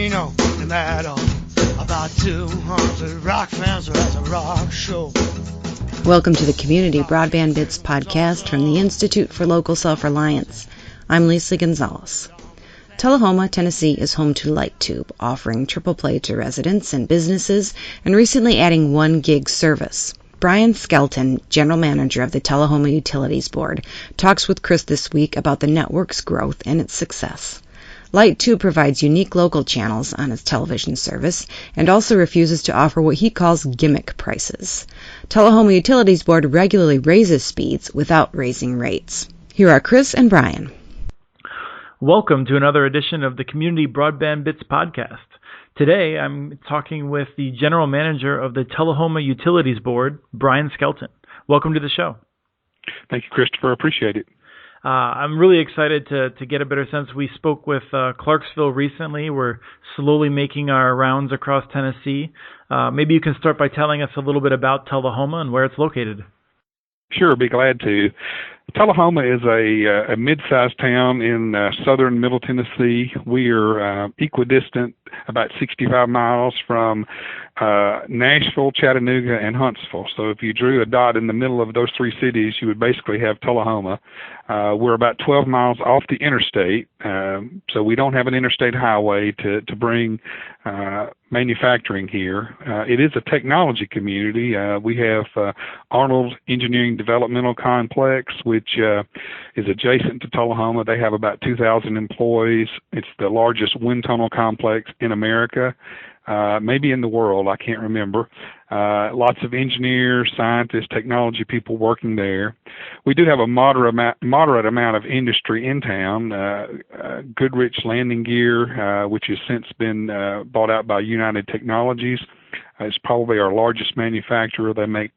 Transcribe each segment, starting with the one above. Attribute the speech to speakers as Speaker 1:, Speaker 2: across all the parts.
Speaker 1: ain't nothing at all. About 200 rock fans are at a rock show.
Speaker 2: Welcome to the Community Broadband Bits podcast from the Institute for Local Self-Reliance. I'm Lisa Gonzalez. Tullahoma, Tennessee is home to LightTube, offering triple play to residents and businesses, and recently adding 1 gig service. Brian Skelton, General Manager of the Tullahoma Utilities Board, talks with Chris this week about the network's growth and its success. LightTube provides unique local channels on its television service and also refuses to offer what he calls gimmick prices. Tullahoma Utilities Board regularly raises speeds without raising rates. Here are Chris and Brian.
Speaker 3: Welcome to another edition of the Community Broadband Bits podcast. Today I'm talking with the General Manager of the Tullahoma Utilities Board, Brian Skelton. Welcome to the show.
Speaker 4: Thank you, Christopher. Appreciate it.
Speaker 3: I'm really excited to get a better sense. We spoke with Clarksville recently. We're slowly making our rounds across Tennessee. Maybe you can start by telling us a little bit about Tullahoma and where it's located.
Speaker 4: Sure, be glad to. Tullahoma is a mid-sized town in southern Middle Tennessee. We are equidistant, about 65 miles from Nashville, Chattanooga, and Huntsville. So if you drew a dot in the middle of those 3 cities, you would basically have Tullahoma. We're about 12 miles off the interstate, so we don't have an interstate highway to bring manufacturing here. It is a technology community. We have Arnold Engineering Developmental Complex, which is adjacent to Tullahoma. They have about 2,000 employees. It's the largest wind tunnel complex in America, maybe in the world, I can't remember. Lots of engineers, scientists, technology people working there. We do have a moderate amount of industry in town. Goodrich Landing Gear, which has since been bought out by United Technologies. It's probably our largest manufacturer. They make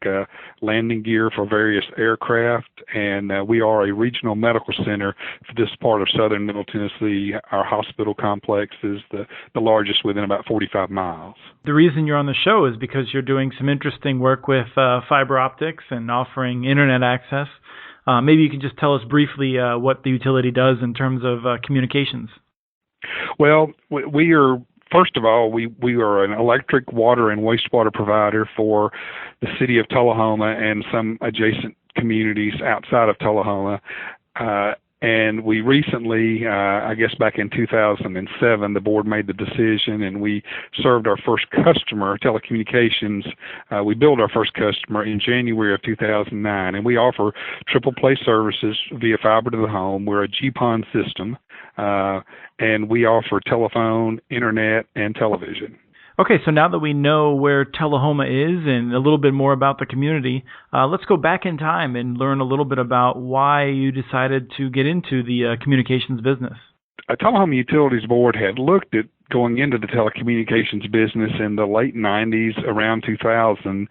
Speaker 4: landing gear for various aircraft, and we are a regional medical center for this part of southern Middle Tennessee. Our hospital complex is the largest within about 45 miles.
Speaker 3: The reason you're on the show is because you're doing some interesting work with fiber optics and offering internet access. Maybe you can just tell us briefly what the utility does in terms of communications.
Speaker 4: Well, we are... First of all, we are an electric, water, and wastewater provider for the city of Tullahoma and some adjacent communities outside of Tullahoma. And we recently, I guess back in 2007, the board made the decision and we served our first customer, telecommunications. We billed our first customer in January of 2009, and we offer triple play services via fiber to the home. We're a GPON system. And we offer telephone, internet, and television.
Speaker 3: Okay, so now that we know where Tullahoma is and a little bit more about the community, let's go back in time and learn a little bit about why you decided to get into the communications business.
Speaker 4: Tullahoma Utilities Board had looked at going into the telecommunications business in the late 90s, around 2000.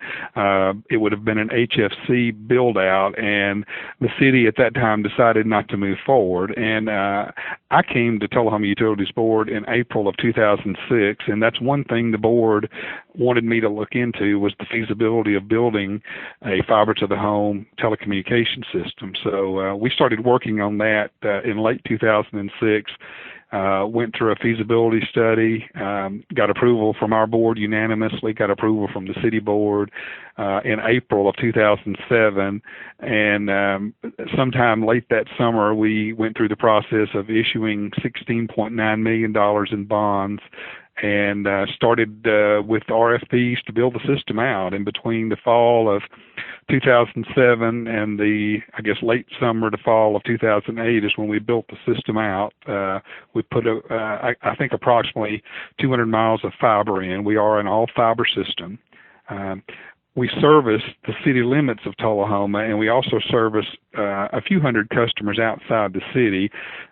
Speaker 4: It would have been an HFC build-out, and the city at that time decided not to move forward. And I came to Tullahoma Utilities Board in April of 2006, and that's one thing the board wanted me to look into was the feasibility of building a fiber-to-the-home telecommunications system. So we started working on that in late 2006. Went through a feasibility study, got approval from our board unanimously, got approval from the city board in April of 2007, and sometime late that summer we went through the process of issuing $16.9 million in bonds and started with RFPs to build the system out. In between the fall of 2007 and the, I guess, late summer to fall of 2008 is when we built the system out. We put, I think, approximately 200 miles of fiber in. We are an all-fiber system. We service the city limits of Tullahoma, and we also service a few hundred customers outside the city.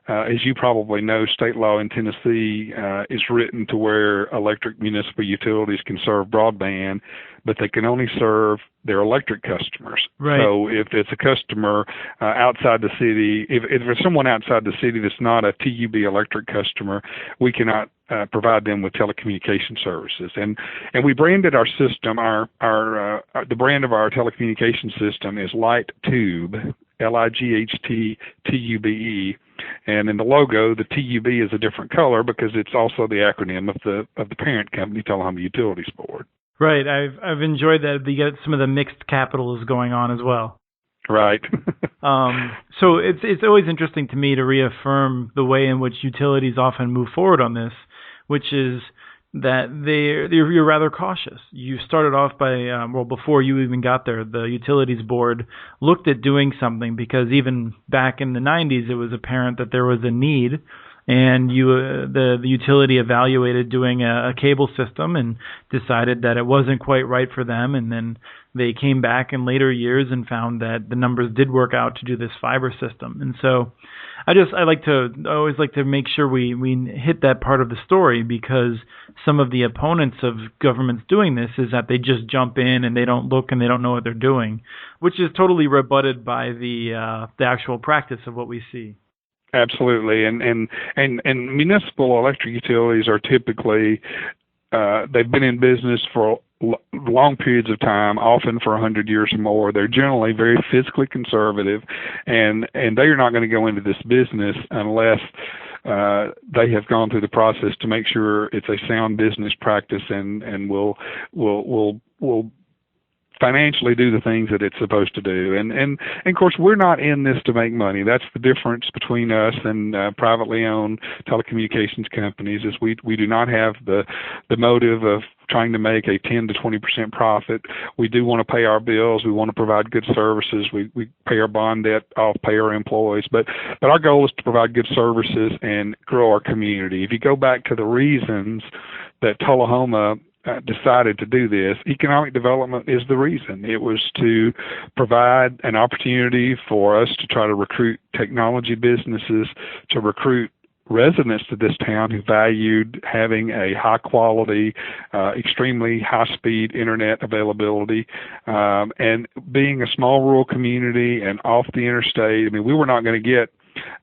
Speaker 4: As you probably know, state law in Tennessee is written to where electric municipal utilities can serve broadband, but they can only serve their electric customers.
Speaker 3: Right.
Speaker 4: So if it's a customer outside the city, if it's someone outside the city that's not a TUB electric customer, we cannot provide them with telecommunication services. And we branded our system, the brand of our telecommunication system is LightTube, LIGHTTUBE. And in the logo, the TUB is a different color because it's also the acronym of the parent company, Tullahoma Utilities Board.
Speaker 3: Right. I've enjoyed that. You get some of the mixed capitals going on as well.
Speaker 4: Right.
Speaker 3: So it's always interesting to me to reaffirm the way in which utilities often move forward on this, which is that you're rather cautious. You started off by, before you even got there, the utilities board looked at doing something because even back in the 90s, it was apparent that there was a need, and the utility evaluated doing a cable system and decided that it wasn't quite right for them, and then they came back in later years and found that the numbers did work out to do this fiber system. And so I always like to make sure we hit that part of the story, because some of the opponents of governments doing this is that they just jump in and they don't look and they don't know what they're doing, which is totally rebutted by the actual practice of what we see.
Speaker 4: Absolutely, and municipal electric utilities are typically they've been in business for long periods of time, often for 100 years or more. They're generally very fiscally conservative, and they are not going to go into this business unless they have gone through the process to make sure it's a sound business practice and will financially do the things that it's supposed to do. And of course, we're not in this to make money. That's the difference between us and privately owned telecommunications companies, is we do not have the motive of trying to make a 10 to 20% profit. We do want to pay our bills. We want to provide good services. We pay our bond debt off, pay our employees. But our goal is to provide good services and grow our community. If you go back to the reasons that Tullahoma decided to do this, economic development is the reason. It was to provide an opportunity for us to try to recruit technology businesses, to recruit residents to this town who valued having a high quality, extremely high speed internet availability, and being a small rural community and off the interstate. I mean, we were not going to get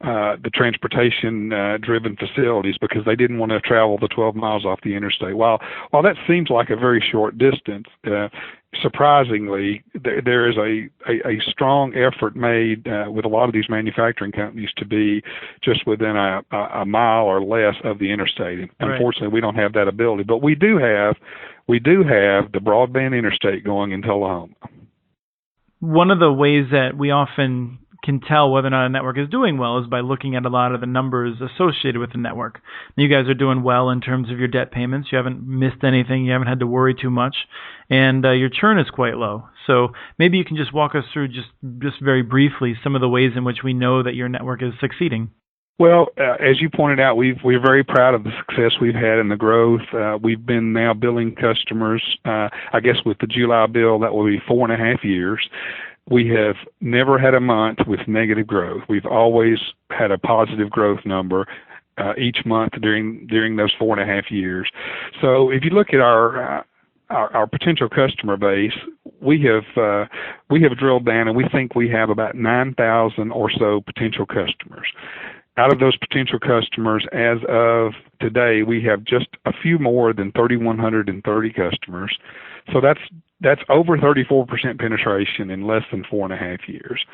Speaker 4: the transportation driven facilities because they didn't want to travel the 12 miles off the interstate. While that seems like a very short distance, surprisingly, there is a strong effort made with a lot of these manufacturing companies to be just within a mile or less of the interstate. And
Speaker 3: right.
Speaker 4: Unfortunately, we don't have that ability, but we do have the broadband interstate going in Tullahoma.
Speaker 3: One of the ways that we often can tell whether or not a network is doing well is by looking at a lot of the numbers associated with the network. You guys are doing well in terms of your debt payments. You haven't missed anything. You haven't had to worry too much. And your churn is quite low. So maybe you can just walk us through just very briefly some of the ways in which we know that your network is succeeding.
Speaker 4: Well, as you pointed out, we're very proud of the success we've had and the growth. We've been now billing customers, I guess with the July bill, that will be 4.5 years. We have never had a month with negative growth. We've always had a positive growth number each month during those 4.5 years. So if you look at our potential customer base, we have drilled down, and we think we have about 9,000 or so potential customers. Out of those potential customers, as of today, we have just a few more than 3,130 customers. So that's over 34% penetration in less than 4.5 years.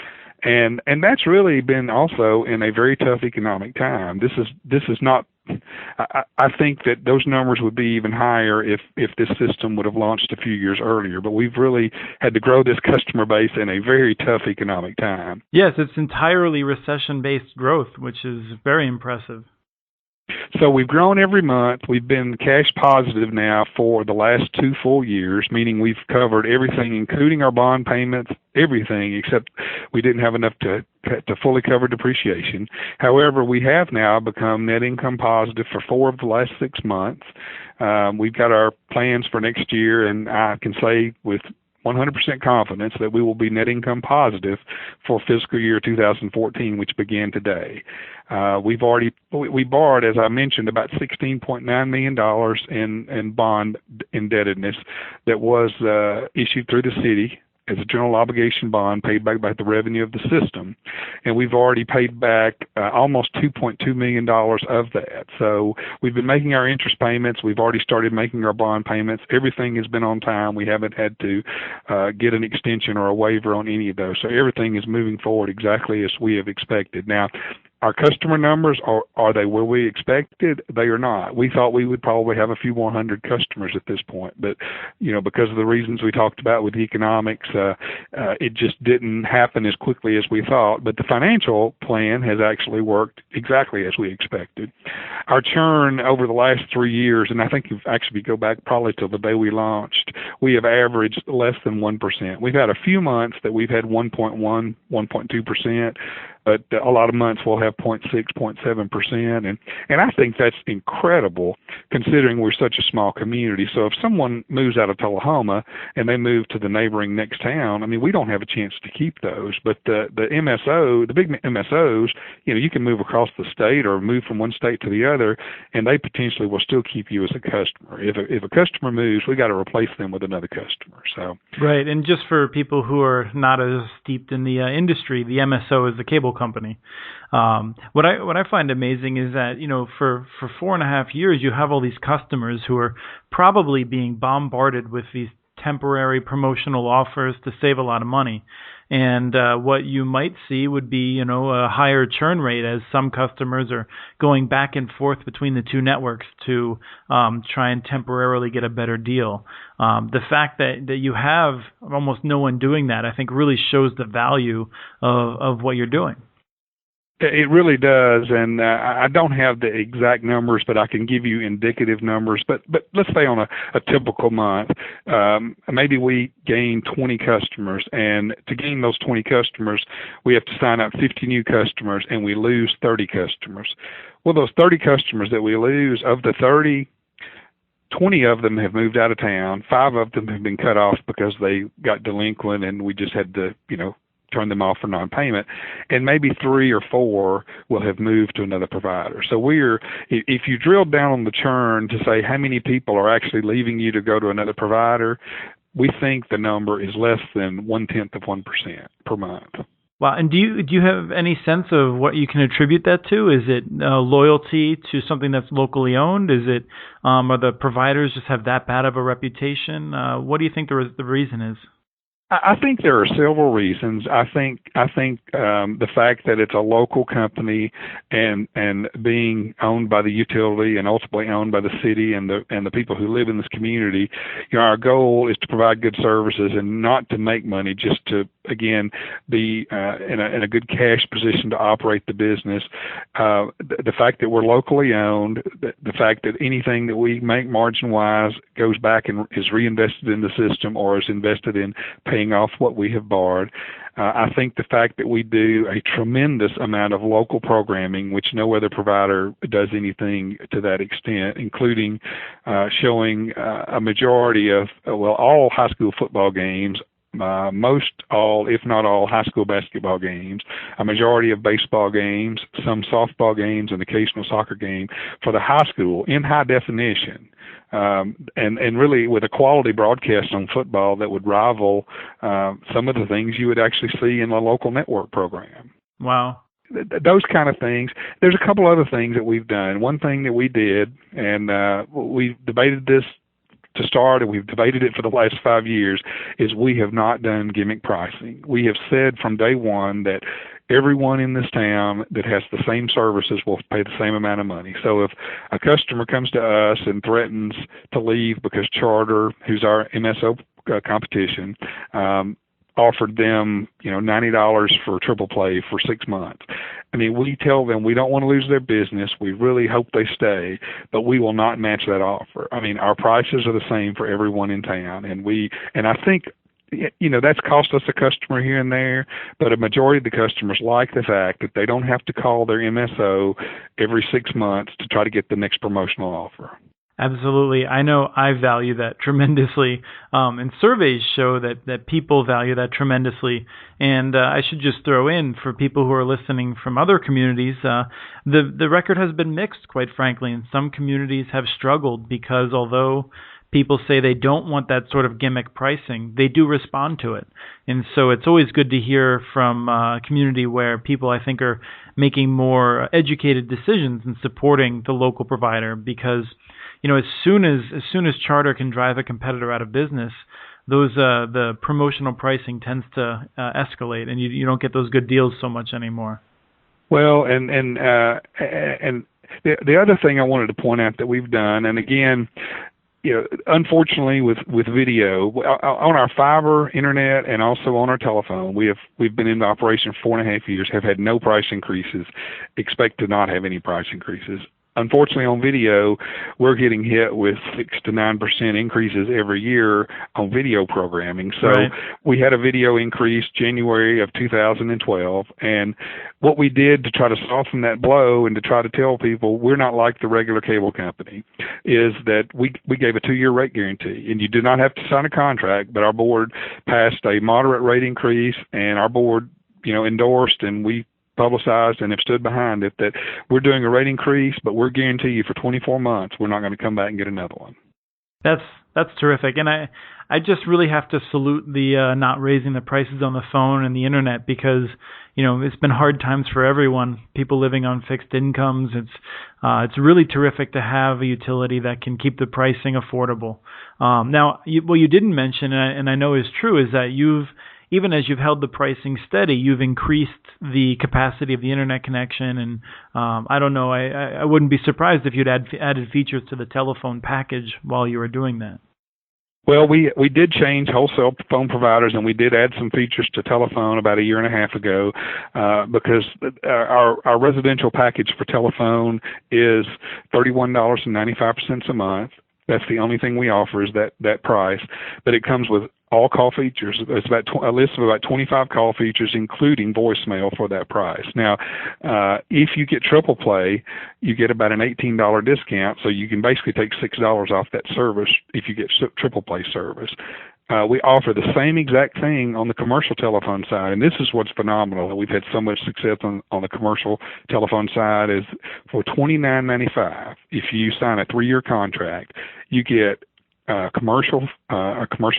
Speaker 4: And that's really been also in a very tough economic time. This is not, I think that those numbers would be even higher if this system would have launched a few years earlier. But we've really had to grow this customer base in a very tough economic time.
Speaker 3: Yes, it's entirely recession-based growth, which is very impressive.
Speaker 4: So we've grown every month. We've been cash positive now for the last 2 full years, meaning we've covered everything, including our bond payments, everything, except we didn't have enough to fully cover depreciation. However, we have now become net income positive for 4 of the last 6 months. We've got our plans for next year, and I can say with 100% confidence that we will be net income positive for fiscal year 2014, which began today. We borrowed, as I mentioned, about $16.9 million in bond indebtedness that was issued through the city as a general obligation bond paid back by the revenue of the system. And we've already paid back almost $2.2 million of that. So we've been making our interest payments. We've already started making our bond payments. Everything has been on time. We haven't had to get an extension or a waiver on any of those. So everything is moving forward exactly as we have expected. Now, our customer numbers, are they where we expected? They are not. We thought we would probably have a few more hundred customers at this point, but because of the reasons we talked about with economics, it just didn't happen as quickly as we thought. But the financial plan has actually worked exactly as we expected. Our churn over the last 3 years, and I think if actually go back probably till the day we launched, we have averaged less than 1%. We've had a few months that we've had 1.1, 1.2%. But a lot of months we'll have 0.6, 0.7%, and I think that's incredible considering we're such a small community. So if someone moves out of Tullahoma and they move to the neighboring next town, I mean, we don't have a chance to keep those. But the MSO, the big MSOs, you can move across the state or move from one state to the other, and they potentially will still keep you as a customer. If a customer moves, we got to replace them with another customer. So
Speaker 3: right, and just for people who are not as steeped in the industry, the MSO is the cable company. What I find amazing is that for 4.5 years you have all these customers who are probably being bombarded with these temporary promotional offers to save a lot of money. And what you might see would be a higher churn rate as some customers are going back and forth between the two networks to try and temporarily get a better deal. The fact that you have almost no one doing that, I think, really shows the value of what you're doing.
Speaker 4: It really does, and I don't have the exact numbers, but I can give you indicative numbers. But let's say on a typical month, maybe we gain 20 customers, and to gain those 20 customers, we have to sign up 50 new customers, and we lose 30 customers. Well, those 30 customers that we lose, of the 30, 20 of them have moved out of town. 5 of them have been cut off because they got delinquent, and we just had to, turn them off for non-payment, and maybe 3 or 4 will have moved to another provider. So if you drill down on the churn to say how many people are actually leaving you to go to another provider, we think the number is less than 1/10% per month.
Speaker 3: Wow. And do you have any sense of what you can attribute that to? Is it loyalty to something that's locally owned? Is it are the providers just have that bad of a reputation? What do you think the reason is?
Speaker 4: I think there are several reasons. I think the fact that it's a local company and being owned by the utility and ultimately owned by the city and the people who live in this community, our goal is to provide good services and not to make money, just to again be in a good cash position to operate the business. The fact that we're locally owned, the fact that anything that we make margin wise goes back and is reinvested in the system or is invested in paying off what we have borrowed. I think the fact that we do a tremendous amount of local programming, which no other provider does anything to that extent, including showing a majority of, all high school football games, most all, if not all, high school basketball games, a majority of baseball games, some softball games, and occasional soccer game for the high school in high definition. And really with a quality broadcast on football that would rival some of the things you would actually see in a local network program.
Speaker 3: Wow.
Speaker 4: Those kind of things. There's a couple other things that we've done. One thing that we did, and we've debated this to start, and we've debated it for the last 5 years, is we have not done gimmick pricing. We have said from day one that everyone in this town that has the same services will pay the same amount of money. So if a customer comes to us and threatens to leave because Charter, who's our MSO competition, offered them, $90 for triple play for 6 months. I mean, we tell them we don't want to lose their business. We really hope they stay, but we will not match that offer. I mean, our prices are the same for everyone in town, and I think, that's cost us a customer here and there, but a majority of the customers like the fact that they don't have to call their MSO every 6 months to try to get the next promotional offer.
Speaker 3: Absolutely. I know I value that tremendously. And surveys show that people value that tremendously. And I should just throw in, for people who are listening from other communities, the record has been mixed, quite frankly. And some communities have struggled because although people say they don't want that sort of gimmick pricing, they do respond to it. And so it's always good to hear from a community where people, I think, are making more educated decisions and supporting the local provider, because as soon as Charter can drive a competitor out of business, the promotional pricing tends to escalate, and you don't get those good deals so much anymore.
Speaker 4: Well, and the other thing I wanted to point out that we've done, and again, unfortunately with video on our fiber internet and also on our telephone, we've been in operation 4.5 years, have had no price increases, expect to not have any price increases. Unfortunately, on video, we're getting hit with 6 to 9% increases every year on video programming. So
Speaker 3: right.
Speaker 4: We had a video increase January of 2012, and what we did to try to soften that blow and to try to tell people we're not like the regular cable company is that we gave a 2-year rate guarantee, and you did not have to sign a contract, but our board passed a moderate rate increase, and our board, endorsed, and we publicized and have stood behind it, that we're doing a rate increase, but we're guaranteeing you for 24 months we're not going to come back and get another one.
Speaker 3: That's terrific, and I just really have to salute the not raising the prices on the phone and the internet, because it's been hard times for everyone, people living on fixed incomes. It's really terrific to have a utility that can keep the pricing affordable. Now, what you didn't mention, and I know is true, is that even as you've held the pricing steady, you've increased the capacity of the internet connection. And I don't know, I wouldn't be surprised if you'd added features to the telephone package while you were doing that.
Speaker 4: Well, we did change wholesale phone providers, and we did add some features to telephone about 1.5 years ago, because our residential package for telephone is $31.95 a month. That's the only thing we offer is that price, but it comes with all call features. It's about a list of about 25 call features, including voicemail, for that price. Now, if you get triple play, you get about an $18 discount, so you can basically take $6 off that service if you get triple play service. We offer the same exact thing on the commercial telephone side, and this is what's phenomenal. We've had so much success on the commercial telephone side is for $29.95. If you sign a 3-year contract, you get a commercial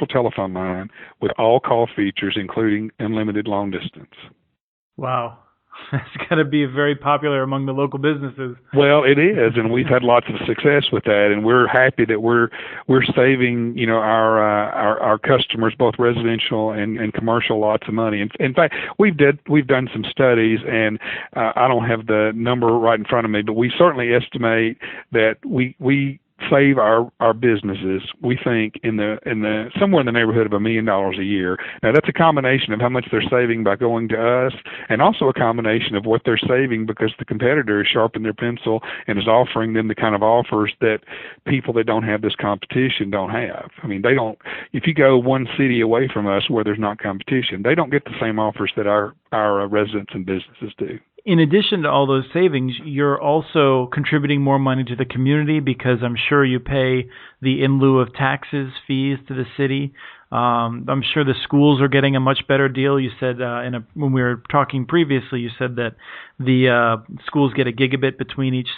Speaker 4: telephone line with all call features, including unlimited long distance.
Speaker 3: Wow. That's got to be very popular among the local businesses.
Speaker 4: Well, it is, and we've had lots of success with that, and we're happy that we're saving our customers, both residential and commercial, lots of money. In fact, we've done some studies, and I don't have the number right in front of me, but we certainly estimate that we save our businesses, we think, in the somewhere in the neighborhood of $1 million a year. Now, that's a combination of how much they're saving by going to us, and also a combination of what they're saving because the competitor has sharpened their pencil and is offering them the kind of offers that people that don't have this competition don't have. I mean, they don't. If you go one city away from us where there's not competition, they don't get the same offers that our residents and businesses do.
Speaker 3: In addition to all those savings, you're also contributing more money to the community because I'm sure you pay the in lieu of taxes fees to the city. I'm sure the schools are getting a much better deal. You said when we were talking previously, you said that the schools get a gigabit between each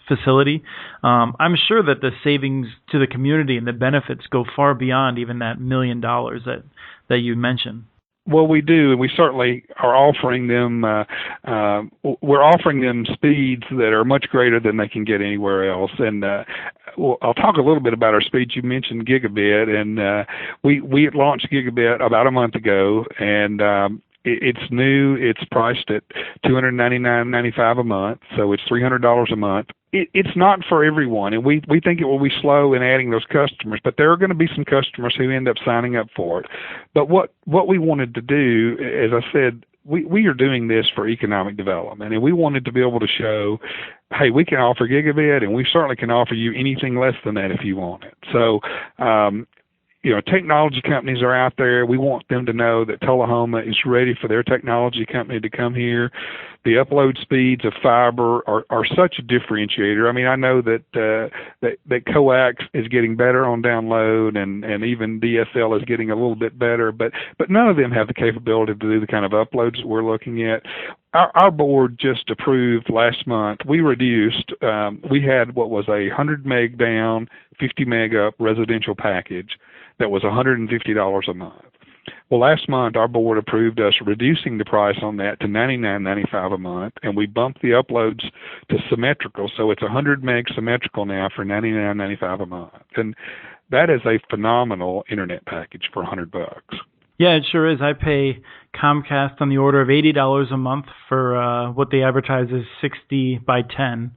Speaker 3: facility. I'm sure that the savings to the community and the benefits go far beyond even that $1 million that you mentioned.
Speaker 4: Well, we do, and we certainly are offering them. We're offering them speeds that are much greater than they can get anywhere else. And I'll talk a little bit about our speeds. You mentioned gigabit, and we launched gigabit about a month ago, and it's new. It's priced at $299.95 a month, so it's $300 a month. It's not for everyone, and we think it will be slow in adding those customers, but there are going to be some customers who end up signing up for it. But what we wanted to do, as I said, we are doing this for economic development, and we wanted to be able to show, hey, we can offer gigabit, and we certainly can offer you anything less than that if you want it. So, technology companies are out there. We want them to know that Tullahoma is ready for their technology company to come here. The upload speeds of fiber are such a differentiator. I mean, I know that coax is getting better on download, and even DSL is getting a little bit better, but none of them have the capability to do the kind of uploads that we're looking at. Our board just approved last month. We reduced. We had what was a 100 meg down, 50 meg up residential package that was $150 a month. Well, last month our board approved us reducing the price on that to $99.95 a month, and we bumped the uploads to symmetrical, so it's 100 meg symmetrical now for $99.95 a month, and that is a phenomenal internet package for $100.
Speaker 3: Yeah, it sure is. I pay Comcast on the order of $80 a month for what they advertise as 60 by 10.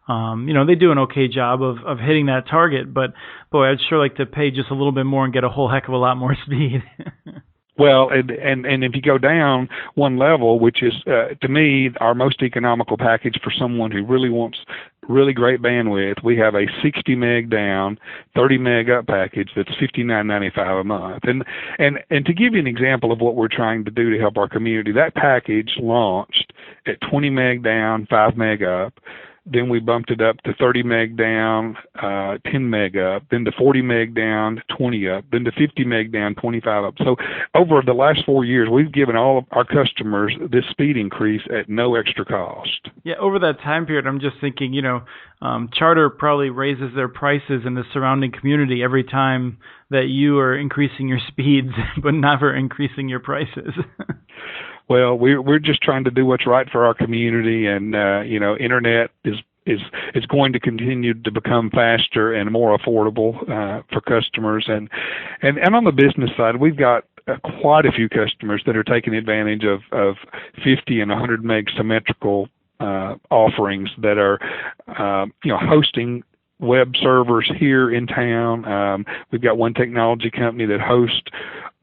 Speaker 3: They do an okay job of hitting that target, but boy, I'd sure like to pay just a little bit more and get a whole heck of a lot more speed.
Speaker 4: Well, and if you go down one level, which is to me our most economical package for someone who really wants really great bandwidth, we have a 60 meg down, 30 meg up package that's $59.95 a month. And to give you an example of what we're trying to do to help our community, that package launched at 20 meg down, 5 meg up. Then we bumped it up to 30 meg down, 10 meg up, then to 40 meg down, 20 up, then to 50 meg down, 25 up. So over the last 4 years, we've given all of our customers this speed increase at no extra cost.
Speaker 3: Yeah, over that time period, I'm just thinking, Charter probably raises their prices in the surrounding community every time that you are increasing your speeds, but never increasing your prices.
Speaker 4: Well, we're just trying to do what's right for our community, and internet is going to continue to become faster and more affordable for customers, and on the business side, we've got quite a few customers that are taking advantage of 50 and 100 meg symmetrical offerings that are hosting web servers here in town. We've got one technology company that hosts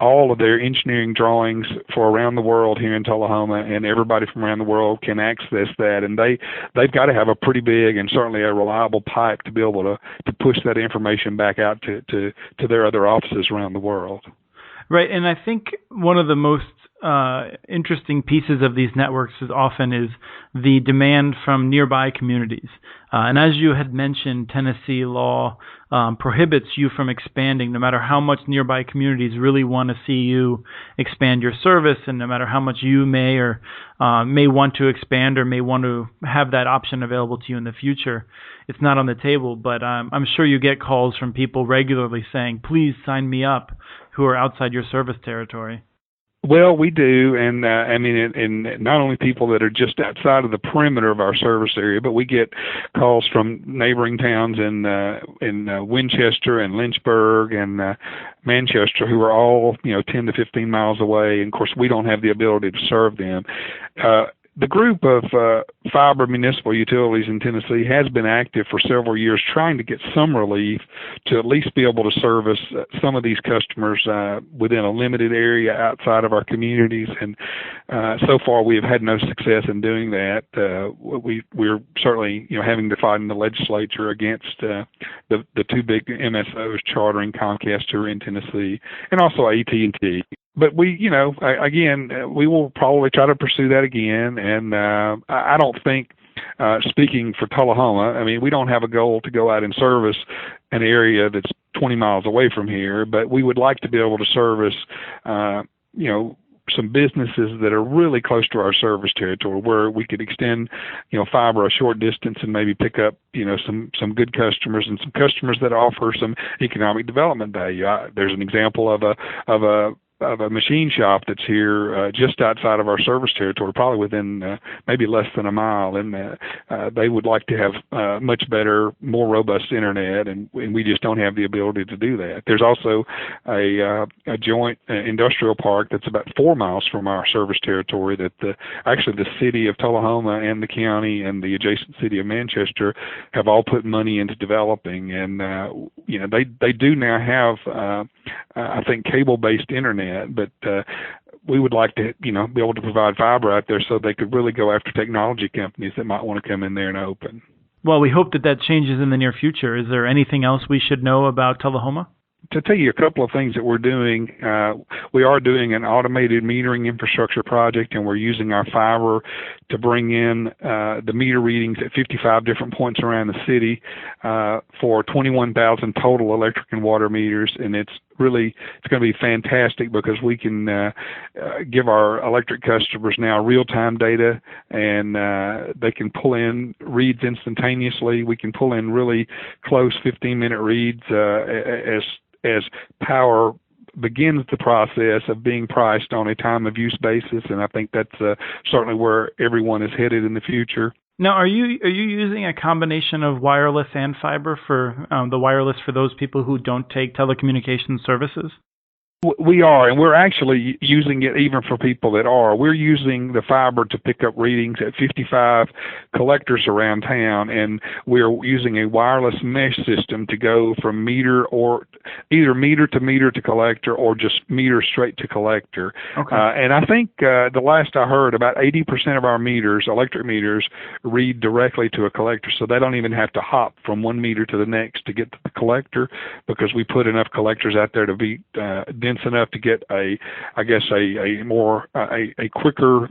Speaker 4: all of their engineering drawings for around the world here in Tullahoma, and everybody from around the world can access that. And they've got to have a pretty big and certainly a reliable pipe to be able to push that information back out to their other offices around the world.
Speaker 3: Right, and I think one of the most interesting pieces of these networks is the demand from nearby communities. And as you had mentioned, Tennessee law prohibits you from expanding no matter how much nearby communities really want to see you expand your service, and no matter how much you may want to expand or may want to have that option available to you in the future. It's not on the table, but I'm sure you get calls from people regularly saying, please sign me up, who are outside your service territory.
Speaker 4: Well, we do, and not only people that are just outside of the perimeter of our service area, but we get calls from neighboring towns in Winchester and Lynchburg and Manchester, who are all 10 to 15 miles away. And of course, we don't have the ability to serve them. The group of fiber municipal utilities in Tennessee has been active for several years trying to get some relief to at least be able to service some of these customers within a limited area outside of our communities. And so far we have had no success in doing that. We're certainly having to fight in the legislature against the two big MSOs, Charter and Comcast, who are in Tennessee, and also AT&T. But we will probably try to pursue that again. And I don't think, speaking for Tullahoma, we don't have a goal to go out and service an area that's 20 miles away from here, but we would like to be able to service, some businesses that are really close to our service territory, where we could extend, fiber a short distance and maybe pick up, some good customers and some customers that offer some economic development value. There's an example of a machine shop that's here just outside of our service territory, probably within maybe less than a mile, and they would like to have much better, more robust internet, and we just don't have the ability to do that. There's also a joint industrial park that's about 4 miles from our service territory that actually the city of Tullahoma and the county and the adjacent city of Manchester have all put money into developing, and they do now have I think cable-based internet, but we would like to, be able to provide fiber out there so they could really go after technology companies that might want to come in there and open.
Speaker 3: Well, we hope that changes in the near future. Is there anything else we should know about Tullahoma?
Speaker 4: To tell you a couple of things that we're doing, we are doing an automated metering infrastructure project, and we're using our fiber to bring in the meter readings at 55 different points around the city for 21,000 total electric and water meters, and it's going to be fantastic because we can give our electric customers now real-time data, and they can pull in reads instantaneously. We can pull in really close 15-minute reads as power begins the process of being priced on a time of use basis, and I think that's certainly where everyone is headed in the future.
Speaker 3: Now, are you using a combination of wireless and fiber for the wireless for those people who don't take telecommunications services?
Speaker 4: We are, and we're actually using it even for people that are. We're using the fiber to pick up readings at 55 collectors around town, and we're using a wireless mesh system to go from meter or either meter to collector or just meter straight to collector.
Speaker 3: Okay.
Speaker 4: And I think the last I heard, about 80% of our meters, electric meters, read directly to a collector, so they don't even have to hop from one meter to the next to get to the collector, because we put enough collectors out there to be dense enough to get a quicker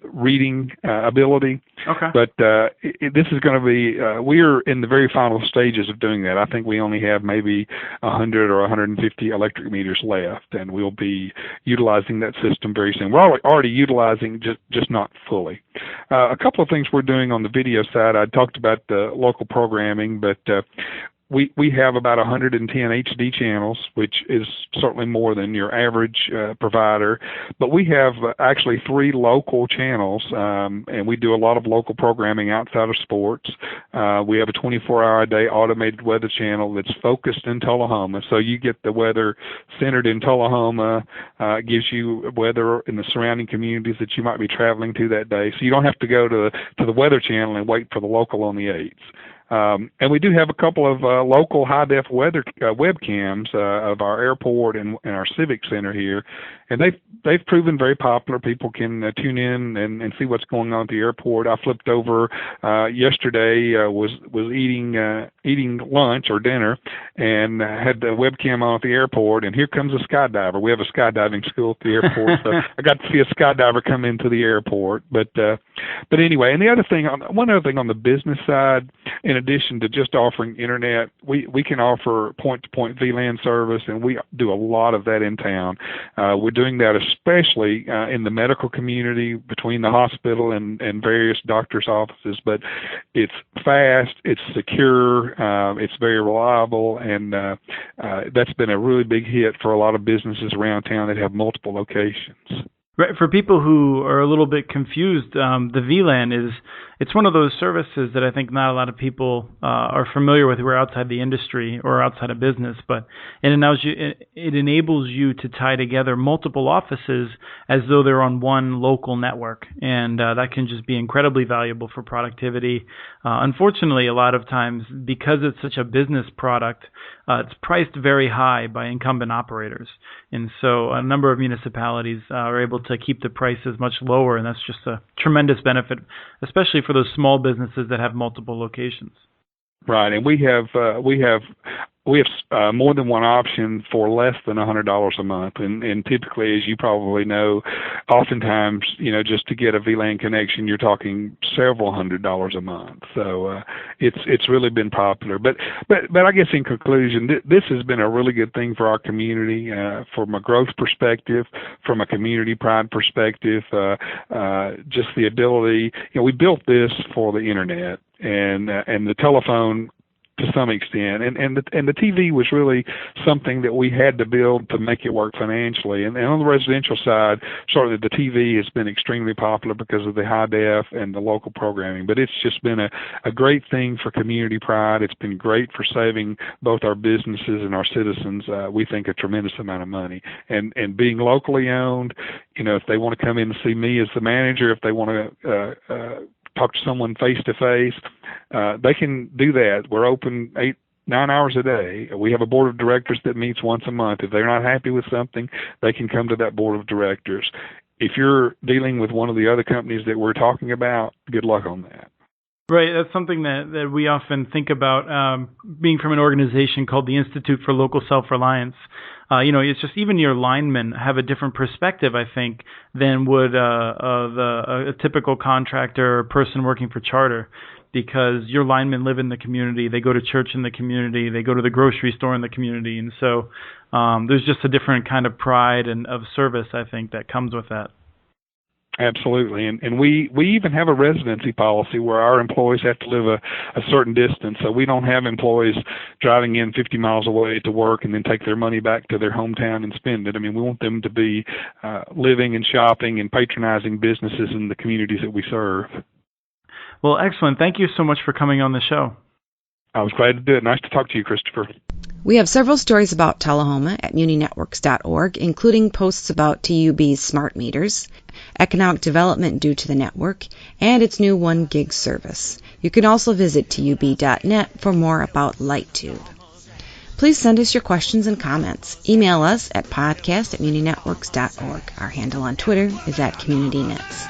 Speaker 4: reading ability.
Speaker 3: Okay.
Speaker 4: But this is going to be, we're in the very final stages of doing that. I think we only have maybe 100 or 150 electric meters left, and we'll be utilizing that system very soon. We're already utilizing, just not fully. A couple of things we're doing on the video side. I talked about the local programming, but we have about 110 HD channels, which is certainly more than your average provider. But we have actually 3 local channels, and we do a lot of local programming outside of sports. We have a 24-hour-a-day automated weather channel that's focused in Tullahoma. So you get the weather centered in Tullahoma. It gives you weather in the surrounding communities that you might be traveling to that day. So you don't have to go to the weather channel and wait for the local on the 8s. And we do have a couple of local high-def weather webcams of our airport and our civic center here, and they've proven very popular. People can tune in and see what's going on at the airport. I flipped over yesterday, was eating lunch or dinner, and had the webcam on at the airport, and here comes a skydiver. We have a skydiving school at the airport, so I got to see a skydiver come into the airport. But anyway, and one other thing on the business side, in addition to just offering internet, we can offer point-to-point VLAN service, and we do a lot of that in town. We're doing that especially in the medical community, between the hospital and various doctors' offices. But it's fast, it's secure, it's very reliable, and that's been a really big hit for a lot of businesses around town that have multiple locations.
Speaker 3: Right. For people who are a little bit confused, the VLAN it's one of those services that I think not a lot of people are familiar with who are outside the industry or outside of business, but it enables you to tie together multiple offices as though they're on one local network, and that can just be incredibly valuable for productivity. Unfortunately, a lot of times, because it's such a business product, it's priced very high by incumbent operators, and so a number of municipalities are able to keep the prices much lower, and that's just a tremendous benefit, especially for those small businesses that have multiple locations.
Speaker 4: Right, and we have more than one option for less than $100 a month, and typically, as you probably know, oftentimes, just to get a VLAN connection, you're talking several $100s a month. So it's really been popular. But I guess in conclusion, this has been a really good thing for our community, from a growth perspective, from a community pride perspective, just the ability. We built this for the internet and the telephone to some extent, and the TV was really something that we had to build to make it work financially. And on the residential side, certainly the TV has been extremely popular because of the high def and the local programming. But it's just been a great thing for community pride. It's been great for saving both our businesses and our citizens. We think a tremendous amount of money. And being locally owned, if they want to come in and see me as the manager, if they want to talk to someone face-to-face, they can do that. We're open 8-9 hours a day. We have a board of directors that meets once a month. If they're not happy with something, they can come to that board of directors. If you're dealing with one of the other companies that we're talking about, good luck on that.
Speaker 3: Right, that's something that we often think about, being from an organization called the Institute for Local Self-Reliance. It's just even your linemen have a different perspective, I think, than would a typical contractor or person working for charter, because your linemen live in the community, they go to church in the community, they go to the grocery store in the community, and so there's just a different kind of pride and of service, I think, that comes with that.
Speaker 4: Absolutely, and we even have a residency policy where our employees have to live a certain distance, so we don't have employees driving in 50 miles away to work and then take their money back to their hometown and spend it. I mean, we want them to be living and shopping and patronizing businesses in the communities that we serve. Well, excellent. Thank you so much for coming on the show. I was glad to do it. Nice to talk to you, Christopher.
Speaker 2: We have several stories about Tullahoma at muninetworks.org, including posts about TUB's smart meters, economic development due to the network, and its new 1 gig service. You can also visit tub.net for more about LightTube. Please send us your questions and comments. Email us at podcast@muninetworks.org. Our handle on Twitter is @CommunityNets.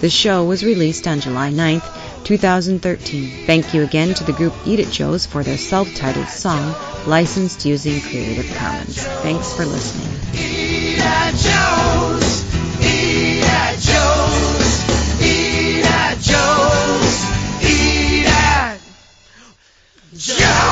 Speaker 2: The show was released on July 9th, 2013. Thank you again to the group Eat It Joes for their self-titled song, licensed using Creative Commons. Thanks for listening.
Speaker 1: Eat at Joe's, eat at Joe's, eat at Joe's, eat at Joe's.